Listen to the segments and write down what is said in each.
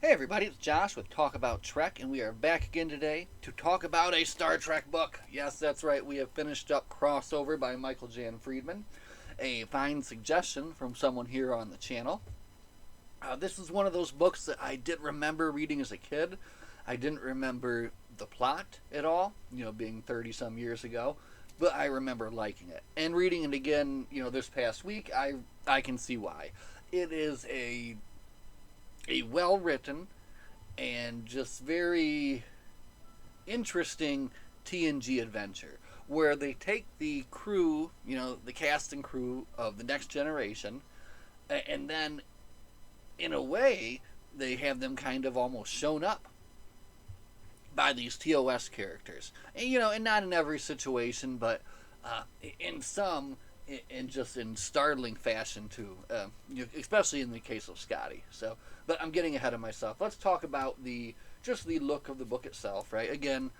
Hey everybody, it's Josh with Talk About Trek, and we are back again today to talk about a Star Trek book. Yes, that's right, we have finished up Crossover by Michael Jan Friedman, a fine suggestion from someone here on the channel. This is one of those books that I did remember reading as a kid. I didn't remember the plot at all, being 30 some years ago, but I remember liking it. And reading it again, this past week, I can see why. It is a well written and just very interesting TNG adventure where they take the crew, the cast and crew of the Next Generation, and then in a way they have them kind of almost shown up by these TOS characters. And not in every situation, but in some, and just in startling fashion too, especially in the case of Scotty. But I'm getting ahead of myself. Let's talk about the look of the book itself. Right, again,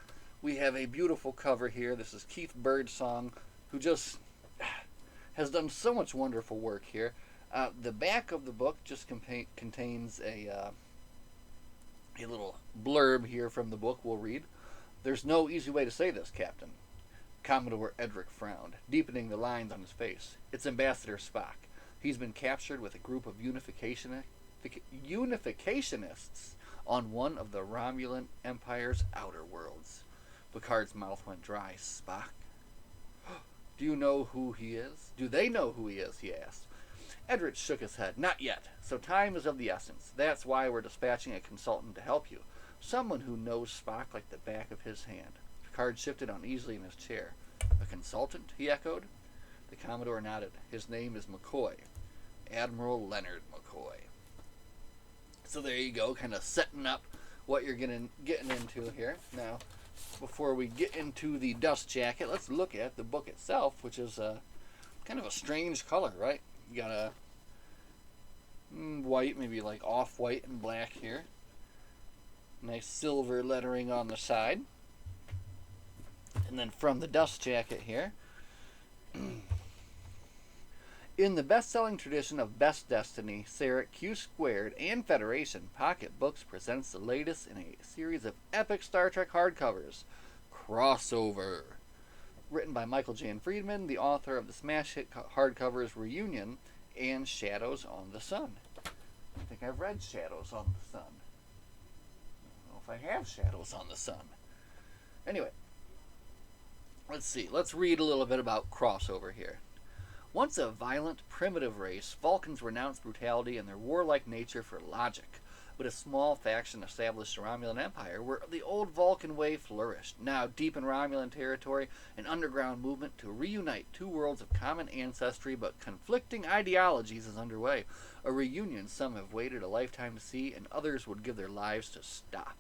we have a beautiful cover here. This is Keith Birdsong, who just has done so much wonderful work here. The back of the book just contains a little blurb here from the book. We'll read. There's no easy way to say this, Captain. Commodore Edric frowned, deepening the lines on his face. It's Ambassador Spock. He's been captured with a group of unificationists on one of the Romulan Empire's outer worlds. Picard's mouth went dry. Spock? Do you know who he is? Do they know who he is? He asked. Edric shook his head. Not yet. So time is of the essence. That's why we're dispatching a consultant to help you. Someone who knows Spock like the back of his hand. Picard shifted uneasily in his chair. A consultant? He echoed. The Commodore nodded. His name is McCoy. Admiral Leonard McCoy. So there you go, kind of setting up what you're getting into here. Now, before we get into the dust jacket, let's look at the book itself, which is kind of a strange color, right? You got a white, maybe like off-white and black here. Nice silver lettering on the side. And then from the dust jacket here, in the best-selling tradition of Best Destiny, Sarek, Q Squared, and Federation, Pocket Books presents the latest in a series of epic Star Trek hardcovers, Crossover. Written by Michael Jan Friedman, the author of the smash hit hardcovers Reunion and Shadows on the Sun. I think I've read Shadows on the Sun. I don't know if I have Shadows on the Sun. Anyway. Let's see. Let's read a little bit about Crossover here. Once a violent, primitive race, Vulcans renounced brutality and their warlike nature for logic. But a small faction established the Romulan Empire, where the old Vulcan way flourished. Now, deep in Romulan territory, an underground movement to reunite two worlds of common ancestry but conflicting ideologies is underway. A reunion some have waited a lifetime to see, and others would give their lives to stop.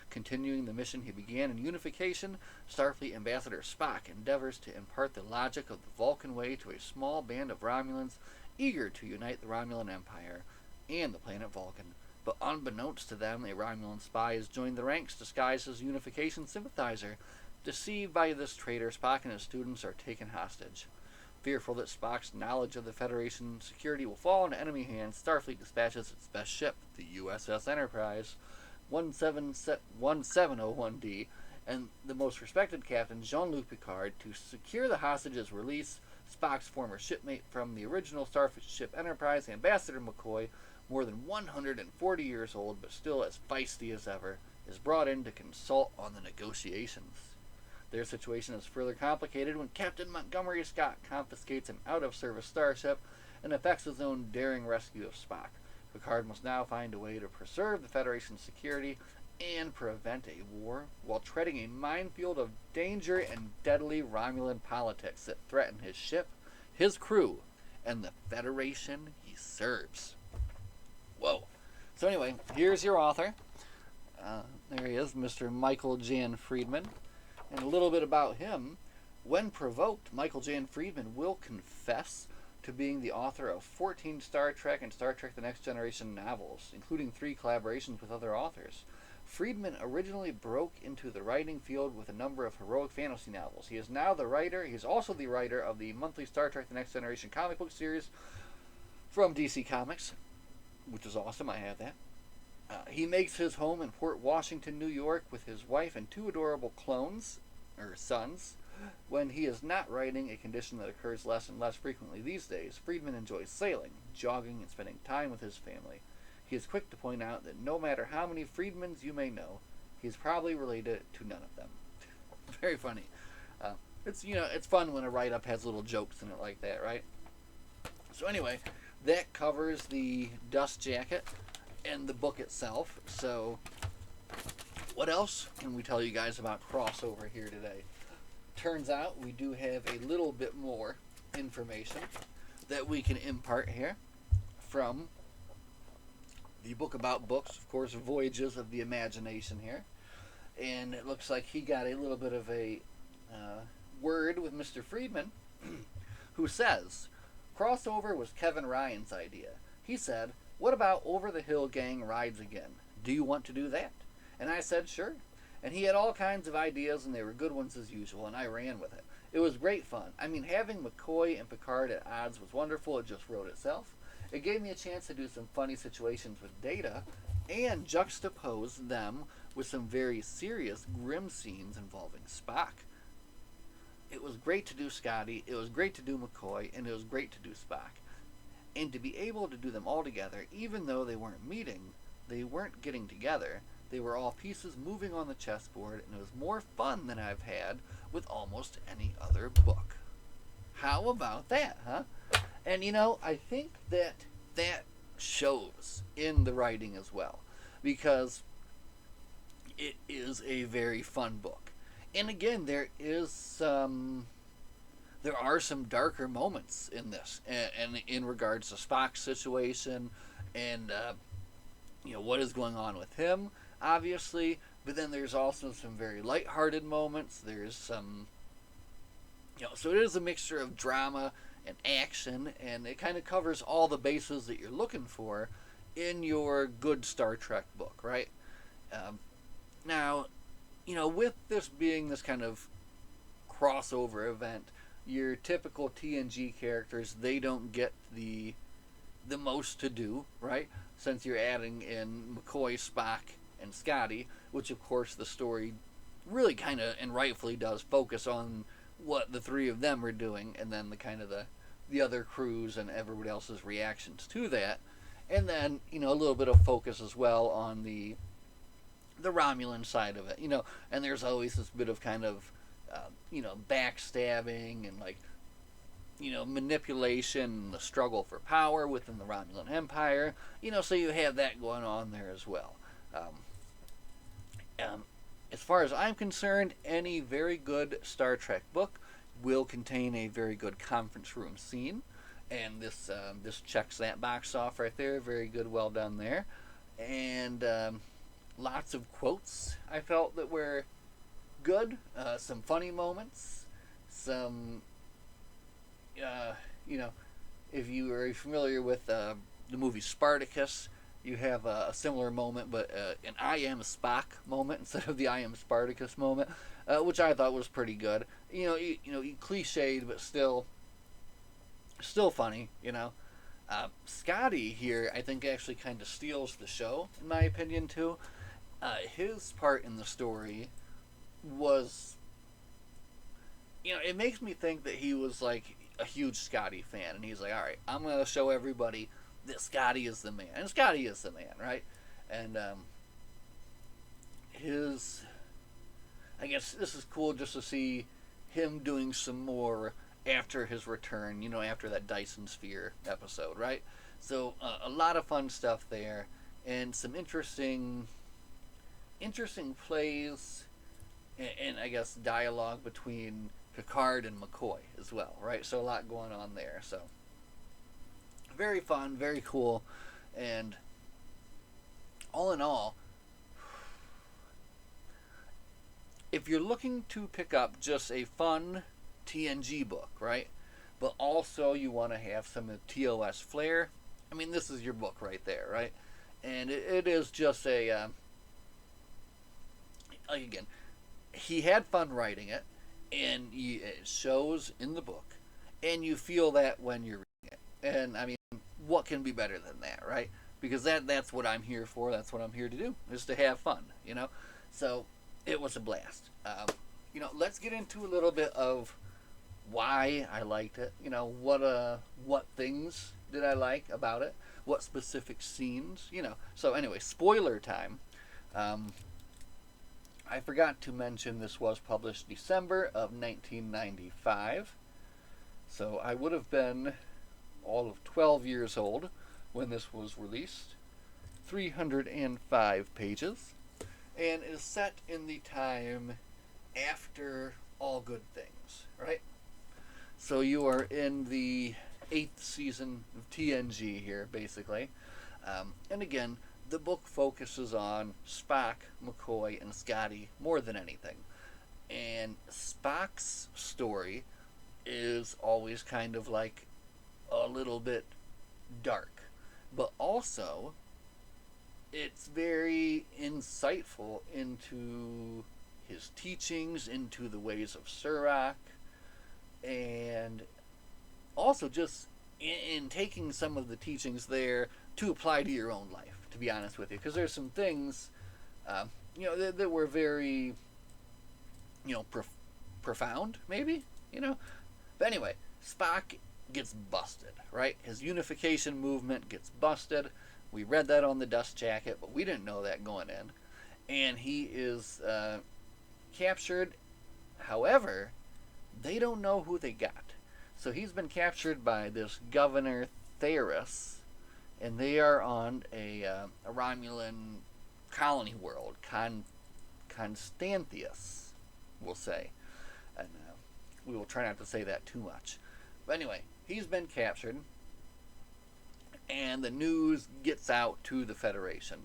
Continuing the mission he began in Unification, Starfleet Ambassador Spock endeavors to impart the logic of the Vulcan way to a small band of Romulans eager to unite the Romulan Empire and the planet Vulcan. But unbeknownst to them, a Romulan spy has joined the ranks disguised as Unification sympathizer. Deceived by this traitor, Spock and his students are taken hostage. Fearful that Spock's knowledge of the Federation security will fall into enemy hands, Starfleet dispatches its best ship, the USS Enterprise, 1701D, and the most respected captain, Jean-Luc Picard, to secure the hostage's release. Spock's former shipmate from the original Starfleet ship Enterprise, Ambassador McCoy, more than 140 years old but still as feisty as ever, is brought in to consult on the negotiations. Their situation is further complicated when Captain Montgomery Scott confiscates an out-of-service starship and effects his own daring rescue of Spock. Picard must now find a way to preserve the Federation's security and prevent a war while treading a minefield of danger and deadly Romulan politics that threaten his ship, his crew, and the Federation he serves. Whoa. So anyway, here's your author. There he is, Mr. Michael Jan Friedman. And a little bit about him. When provoked, Michael Jan Friedman will confess to being the author of 14 Star Trek and Star Trek The Next Generation novels, including 3 collaborations with other authors. Friedman originally broke into the writing field with a number of heroic fantasy novels. He is now the writer. He is also the writer of the monthly Star Trek The Next Generation comic book series from DC Comics, which is awesome. I have that. He makes his home in Port Washington, New York, with his wife and two adorable clones, or sons. When he is not writing, a condition that occurs less and less frequently these days, Friedman enjoys sailing, jogging, and spending time with his family. He is quick to point out that no matter how many Friedmans you may know, he is probably related to none of them. Very funny. It's fun when a write-up has little jokes in it like that, right? So anyway, that covers the dust jacket and the book itself. So what else can we tell you guys about crossover here today? Turns out we do have a little bit more information that we can impart here from the book about books, of course, Voyages of the Imagination here. And it looks like he got a little bit of a word with Mr. Friedman, who says, crossover was Kevin Ryan's idea. He said, what about Over the Hill Gang rides again? Do you want to do that? And I said, sure. And he had all kinds of ideas, and they were good ones as usual, and I ran with it. It was great fun. I mean, having McCoy and Picard at odds was wonderful. It just wrote itself. It gave me a chance to do some funny situations with Data and juxtapose them with some very serious, grim scenes involving Spock. It was great to do Scotty, it was great to do McCoy, and it was great to do Spock. And to be able to do them all together, even though they weren't meeting, they weren't getting together, they were all pieces moving on the chessboard, and it was more fun than I've had with almost any other book. How about that, huh? And I think that shows in the writing as well, because it is a very fun book. And again, there are some darker moments in this, and in regards to Spock's situation, and what is going on with him, obviously. But then there's also some very lighthearted moments. There's some, so it is a mixture of drama and action, and it kind of covers all the bases that you're looking for in your good Star Trek book, right? Now, with this being this kind of crossover event, your typical TNG characters, they don't get the most to do, right? Since you're adding in McCoy, Spock, and Scotty, which of course the story really kind of and rightfully does focus on what the three of them are doing, and then the kind of the other crews and everybody else's reactions to that, and then a little bit of focus as well on the Romulan side of it, and there's always this bit of kind of backstabbing and manipulation, the struggle for power within the Romulan Empire, so you have that going on there as well. As far as I'm concerned, any very good Star Trek book will contain a very good conference room scene, and this checks that box off right there. Very good, well done there, and lots of quotes I felt that were good. Some funny moments, some if you are familiar with the movie Spartacus, you have a similar moment, but an I am Spock moment instead of the I am Spartacus moment, which I thought was pretty good. Cliched, but still funny. Scotty here, I think, actually kind of steals the show, in my opinion, too. His part in the story was, it makes me think that he was like a huge Scotty fan, and he's like, all right, I'm going to show everybody that Scotty is the man. And Scotty is the man, right? And I guess this is cool just to see him doing some more after his return, after that Dyson Sphere episode, right? So a lot of fun stuff there, and some interesting plays, and I guess dialogue between Picard and McCoy as well, right? So a lot going on there. So very fun, very cool, and all in all, if you're looking to pick up just a fun TNG book, right, but also you want to have some TOS flair, I mean, this is your book right there, right? And it is just a again, he had fun writing it, and it shows in the book, and you feel that when you're reading it. And I mean, what can be better than that, right? because that's what I'm here for. That's what I'm here to do, is to have fun, you know. So it was a blast. Let's get into a little bit of why I liked it. What things did I like about it? What specific scenes? So anyway, spoiler time. Um, I forgot to mention this was published December of 1995. So I would have been all of 12 years old when this was released. 305 pages. And is set in the time after All Good Things, right? So you are in the 8th season of TNG here, basically. And again, the book focuses on Spock, McCoy, and Scotty more than anything. And Spock's story is always kind of like a little bit dark. But also, it's very insightful into his teachings, into the ways of Surak, and also just in taking some of the teachings there to apply to your own life, to be honest with you. Because there's some things, that were very, profound, maybe, But anyway, Spock gets busted, right? His unification movement gets busted. We read that on the dust jacket, but we didn't know that going in. And he is captured. However, they don't know who they got. So he's been captured by this Governor Theris, and they are on a Romulan colony world, Constantius, we'll say. And we will try not to say that too much. But anyway, he's been captured, and the news gets out to the Federation.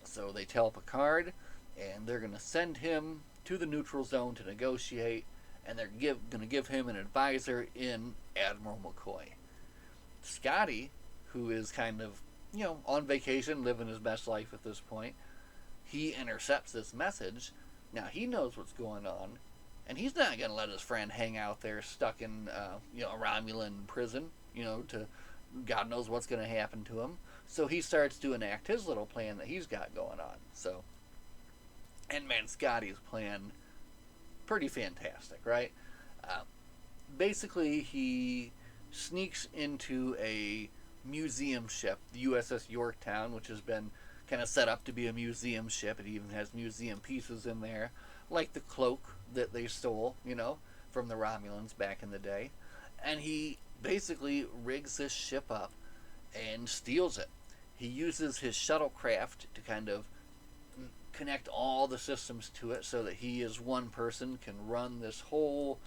So they tell Picard, and they're going to send him to the neutral zone to negotiate, and they're going to give him an advisor in Admiral McCoy. Scotty, who is kind of, on vacation, living his best life at this point, he intercepts this message. Now, he knows what's going on, and he's not going to let his friend hang out there stuck in, a Romulan prison, to God knows what's going to happen to him. So he starts to enact his little plan that he's got going on. So, and man, Scotty's plan, pretty fantastic, right? Basically, he sneaks into a museum ship, the USS Yorktown, which has been kind of set up to be a museum ship. It even has museum pieces in there, like the cloak that they stole, from the Romulans back in the day. And he basically rigs this ship up and steals it. He uses his shuttlecraft to kind of connect all the systems to it so that he as one person can run this whole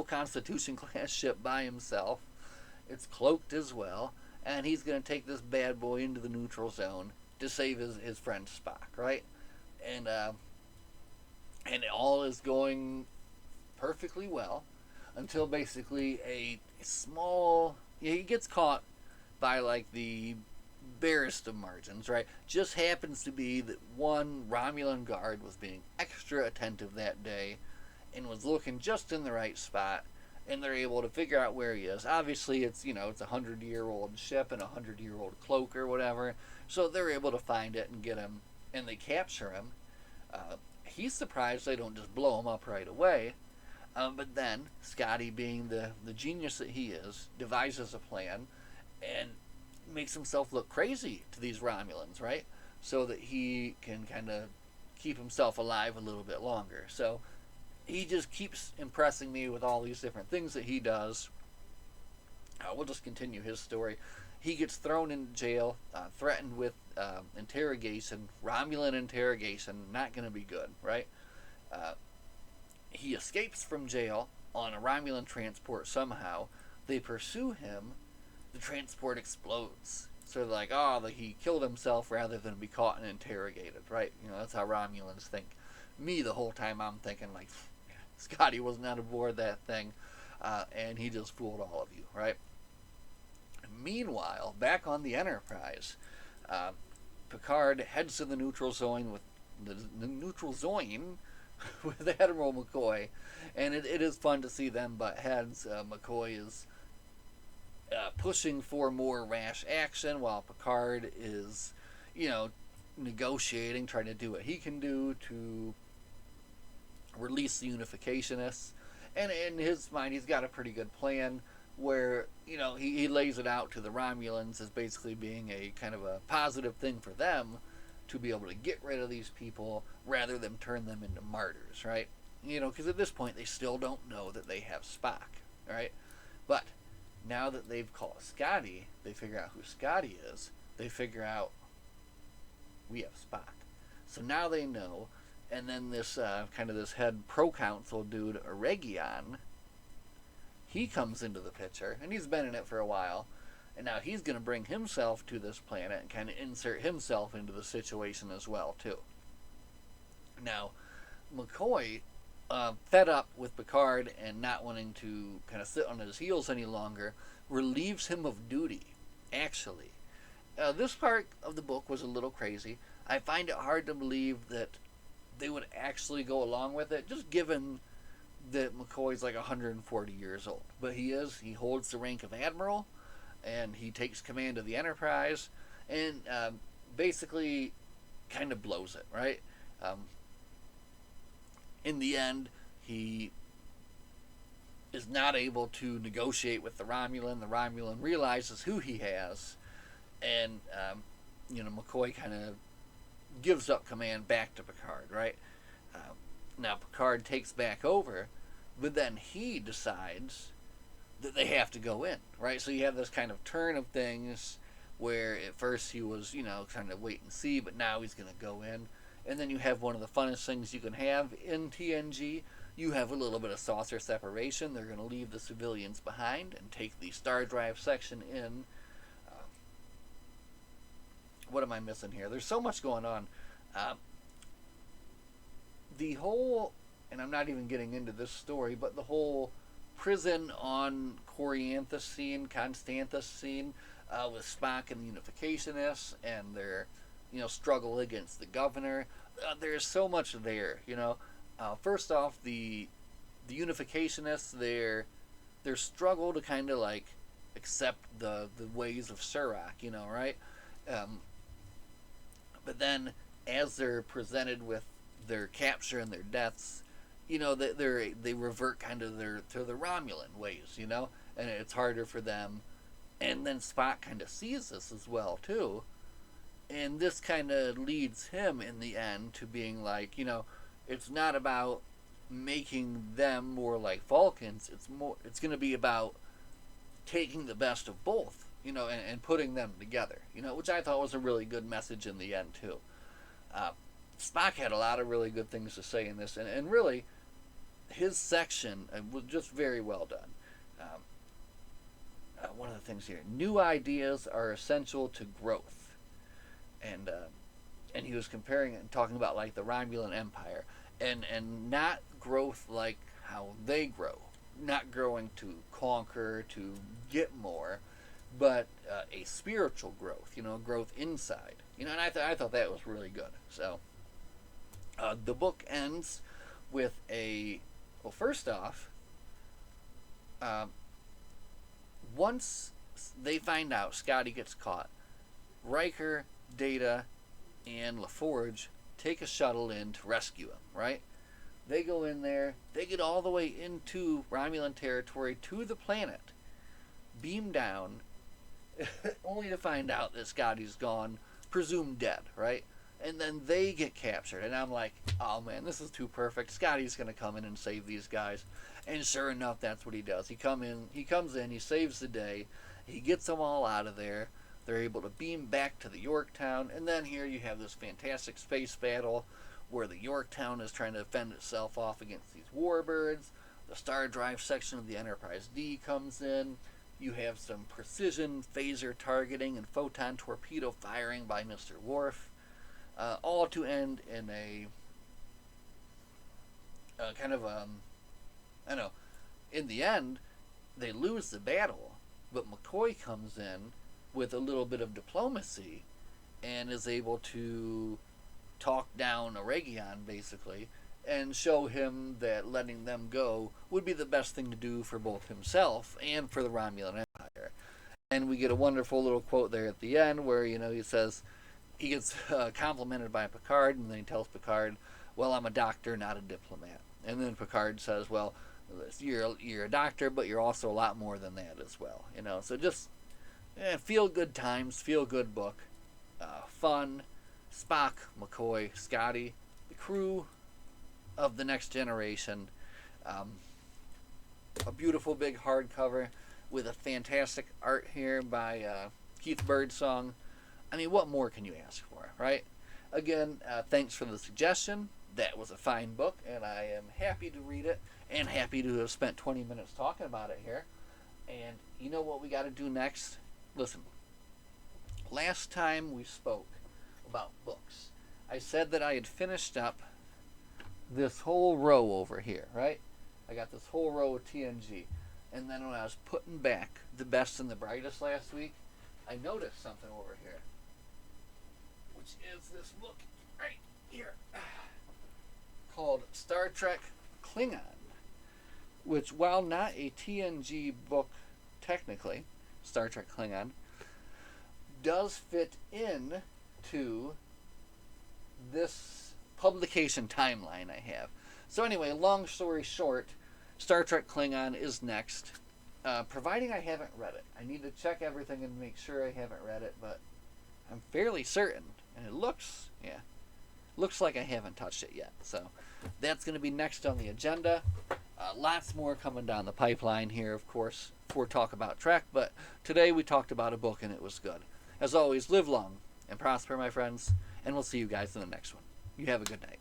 Constitution class ship by himself. It's cloaked as well, and he's going to take this bad boy into the neutral zone to save his friend Spock, right? And all is going perfectly well until basically a small, he gets caught by like the barest of margins, right? Just happens to be that one Romulan guard was being extra attentive that day and was looking just in the right spot, and they're able to figure out where he is. Obviously, it's it's a 100-year-old ship and a 100-year-old cloak or whatever, so they're able to find it and get him, and they capture him. He's surprised they don't just blow him up right away, but then Scotty, being the genius that he is, devises a plan and makes himself look crazy to these Romulans, right? So that he can kind of keep himself alive a little bit longer. So he just keeps impressing me with all these different things that he does. We'll just continue his story. He gets thrown in jail, threatened with interrogation, Romulan interrogation, not going to be good, right? He escapes from jail on a Romulan transport somehow. They pursue him. The transport explodes. So they're like, he killed himself rather than be caught and interrogated, right? That's how Romulans think. Me, the whole time, I'm thinking, like, Scotty was not aboard that thing, and he just fooled all of you, right? Meanwhile, back on the Enterprise, Picard heads to the neutral zone with with Admiral McCoy, and it is fun to see them butt heads. McCoy is pushing for more rash action while Picard is, negotiating, trying to do what he can do to release the Unificationists. And in his mind, he's got a pretty good plan where, he lays it out to the Romulans as basically being a kind of a positive thing for them to be able to get rid of these people rather than turn them into martyrs, right? Because at this point, they still don't know that they have Spock, right? But now that they've called Scotty, they figure out who Scotty is. They figure out we have Spock. So now they know. And then this this head pro-council dude, Oregion, he comes into the picture, and he's been in it for a while. And now he's going to bring himself to this planet and kind of insert himself into the situation as well, too. Now, McCoy, fed up with Picard and not wanting to kind of sit on his heels any longer, relieves him of duty, actually. This part of the book was a little crazy. I find it hard to believe that they would actually go along with it, just given that McCoy's like 140 years old. But he holds the rank of Admiral, and he takes command of the Enterprise, and basically kind of blows it, right? In the end, he is not able to negotiate with the Romulan. The Romulan realizes who he has, and McCoy kind of gives up command back to Picard, right? Now Picard takes back over, but then he decides that they have to go in, right? So you have this kind of turn of things where at first he was, kind of wait and see, but now he's going to go in. And then you have one of the funnest things you can have in TNG. You have a little bit of saucer separation. They're going to leave the civilians behind and take the star drive section in. What am I missing here? There's so much going on. The whole, and I'm not even getting into this story, but the whole prison on Constanthus scene with Spock and the Unificationists and their, struggle against the governor. There's so much there, First off, the Unificationists, their struggle to kind of like accept the ways of Surak, right? But then as they're presented with their capture and their deaths, they revert kind of to the Romulan ways, and it's harder for them. And then Spock kind of sees this as well too, and this kind of leads him in the end to being like, it's not about making them more like Vulcans. It's going to be about taking the best of both, and putting them together, which I thought was a really good message in the end too. Spock had a lot of really good things to say in this, and really, his section was just very well done. One of the things here, new ideas are essential to growth, and he was comparing it and talking about like the Romulan Empire, and not growth like how they grow, not growing to conquer, to get more, but a spiritual growth, growth inside, and I thought that was really good. So the book ends with first off, once they find out Scotty gets caught, Riker, Data, and LaForge take a shuttle in to rescue him, right? They go in there, they get all the way into Romulan territory to the planet, beam down, only to find out that Scotty's gone, presumed dead, right? And then they get captured, and I'm like, oh man, this is too perfect. Scotty's going to come in and save these guys. And sure enough, that's what he does. He comes in, he saves the day, he gets them all out of there. They're able to beam back to the Yorktown, and then here you have this fantastic space battle where the Yorktown is trying to defend itself off against these warbirds. The star drive section of the Enterprise D comes in. You have some precision phaser targeting and photon torpedo firing by Mr. Worf, all to end in a in the end, they lose the battle, but McCoy comes in with a little bit of diplomacy and is able to talk down Oregion, basically, and show him that letting them go would be the best thing to do for both himself and for the Romulan Empire. And we get a wonderful little quote there at the end where, he says, he gets complimented by Picard, and then he tells Picard, well, I'm a doctor, not a diplomat. And then Picard says, well, you're a doctor, but you're also a lot more than that as well. So just feel good times, feel good book. Fun. Spock, McCoy, Scotty, the crew of the Next Generation. A beautiful big hardcover with a fantastic art here by Keith Birdsong. I mean, what more can you ask for, right? Again, thanks for the suggestion. That was a fine book, and I am happy to read it and happy to have spent 20 minutes talking about it here. And you know what we got to do next? Listen, last time we spoke about books, I said that I had finished up this whole row over here, right? I got this whole row of TNG. And then when I was putting back the best and the brightest last week, I noticed something over here, which is this book right here called Star Trek Klingon, which, while not a TNG book technically, Star Trek Klingon, does fit in to this publication timeline I have. So anyway, long story short, Star Trek Klingon is next, providing I haven't read it. I need to check everything and make sure I haven't read it, but I'm fairly certain, and it looks like I haven't touched it yet. So that's going to be next on the agenda. Lots more coming down the pipeline here, of course, for Talk About Trek, but today we talked about a book and it was good. As always, live long and prosper, my friends, and we'll see you guys in the next one. You have a good night.